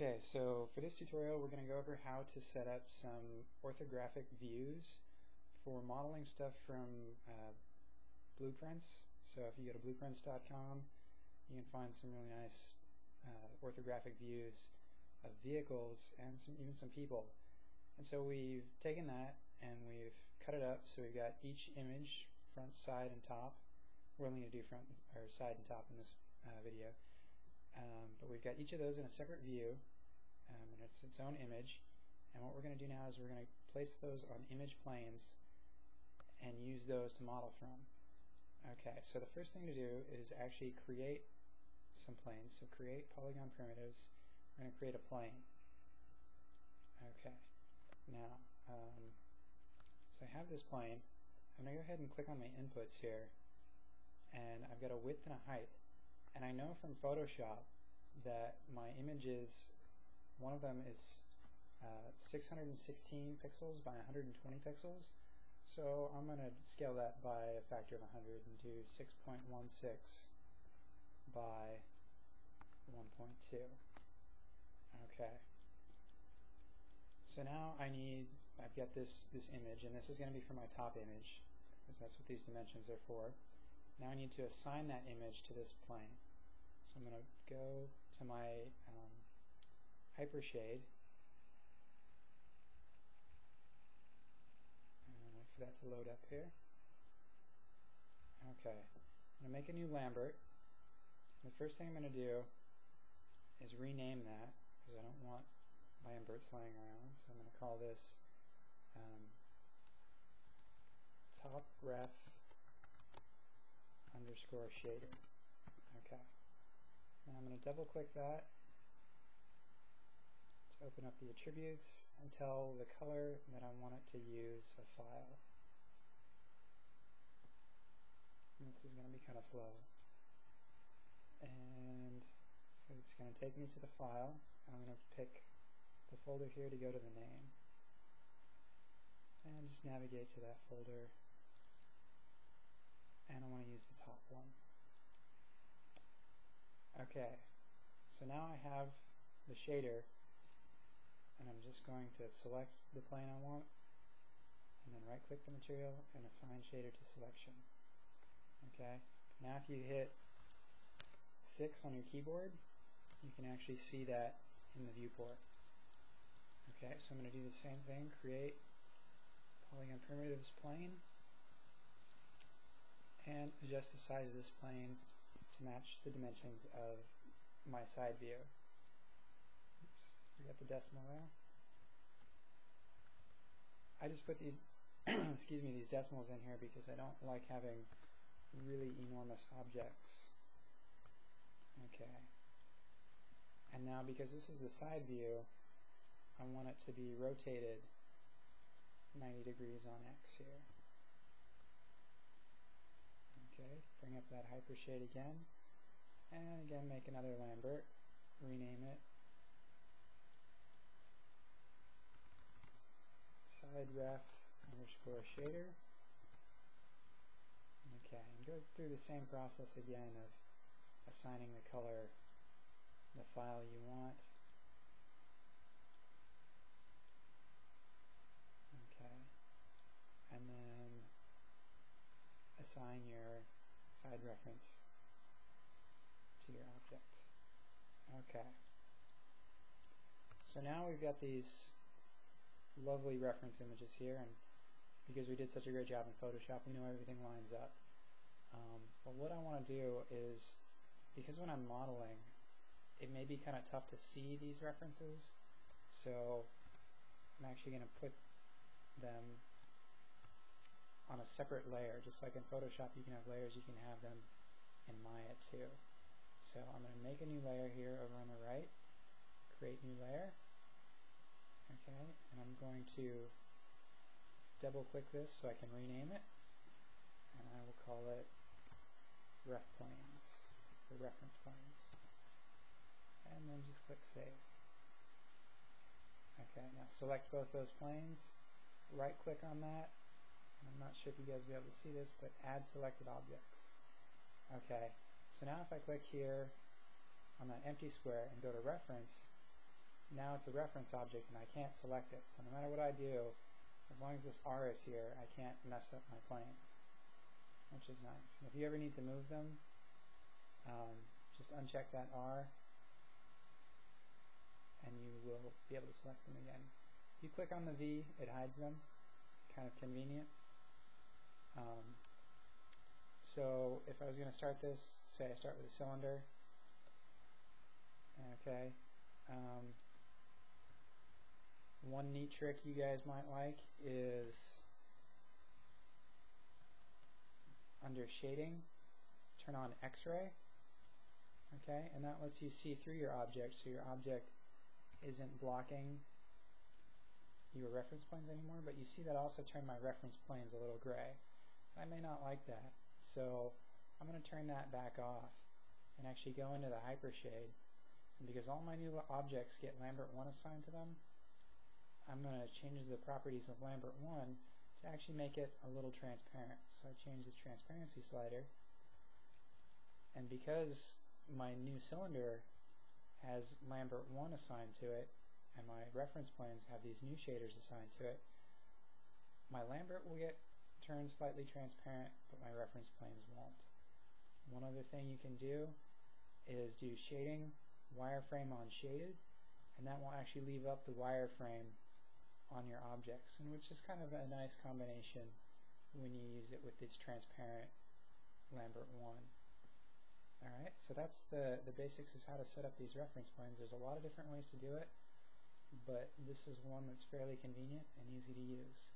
Okay, so for this tutorial we're going to go over how to set up some orthographic views for modeling stuff from blueprints. So if you go to blueprints.com you can find some really nice orthographic views of vehicles and even some people. And so we've taken that and we've cut it up so we've got each image, front, side, and top. We're only going to do front or side and top in this video. But we've got each of those in a separate view, and it's its own image. And what we're going to do now is we're going to place those on image planes and use those to model from. Okay, so the first thing to do is actually create some planes. So create polygon primitives. We're going to create a plane. Okay, now so I have this plane. I'm going to go ahead and click on my inputs here, and I've got a width and a height. And I know from Photoshop that my images, one of them is 616 pixels by 120 pixels. So I'm going to scale that by a factor of 100 and do 6.16 by 1.2. Okay. So now I've got this image, and this is going to be for my top image, because that's what these dimensions are for. Now I need to assign that image to this plane. So I'm going to go to my hypershade and wait for that to load up here. Okay, I'm going to make a new Lambert. The first thing I'm going to do is rename that, because I don't want Lamberts laying around. So I'm going to call this top ref underscore shader. Okay. Now I'm going to double click that to open up the attributes and tell the color that I want it to use a file. And this is going to be kind of slow. And so it's going to take me to the file. I'm going to pick the folder here to go to the name. And just navigate to that folder. And I want to use the top one. Okay, so now I have the shader, and I'm just going to select the plane I want, and then right click the material and assign shader to selection. Okay, now if you hit 6 on your keyboard, you can actually see that in the viewport. Okay, so I'm going to do the same thing, create polygon primitives plane, and adjust the size of this plane to match the dimensions of my side view. Oops, forgot the decimal there. I just put these excuse me, these decimals in here because I don't like having really enormous objects. Okay. And now because this is the side view, I want it to be rotated 90 degrees on X here. Okay, bring up that hypershade again, and again make another Lambert, rename it side ref underscore shader. Okay, and go through the same process again of assigning the color, the file you want. Okay, and then assign your side reference to your object. Okay. So now we've got these lovely reference images here, and because we did such a great job in Photoshop, we know everything lines up. But what I want to do is, because when I'm modeling, it may be kind of tough to see these references, so I'm actually going to put them on a separate layer. Just like in Photoshop you can have layers, you can have them in Maya too. So I'm going to make a new layer here over on the right, create new layer. Okay, and I'm going to double click this so I can rename it, and I will call it ref planes, or reference planes, and then just click save. Okay, now select both those planes, right click on that. I'm not sure if you guys will be able to see this, but add selected objects. Okay, so now if I click here on that empty square and go to reference, now it's a reference object and I can't select it. So no matter what I do, as long as this R is here, I can't mess up my planes, which is nice. And if you ever need to move them, just uncheck that R and you will be able to select them again. If you click on the V, it hides them. Kind of convenient. So if I was going to start this, say I start with a cylinder, okay, one neat trick you guys might like is under shading, turn on X-ray, okay, and that lets you see through your object, so your object isn't blocking your reference planes anymore, but you see that also turned my reference planes a little gray. I may not like that, so I'm going to turn that back off and actually go into the hypershade. And because all my new objects get Lambert 1 assigned to them, I'm going to change the properties of Lambert 1 to actually make it a little transparent. So I change the transparency slider, and because my new cylinder has Lambert 1 assigned to it, and my reference planes have these new shaders assigned to it, my Lambert will get turned slightly transparent, but my reference planes won't. One other thing you can do is do shading wireframe on shaded, and that will actually leave up the wireframe on your objects, and which is kind of a nice combination when you use it with this transparent Lambert 1. Alright, so that's the basics of how to set up these reference planes. There's a lot of different ways to do it, but this is one that's fairly convenient and easy to use.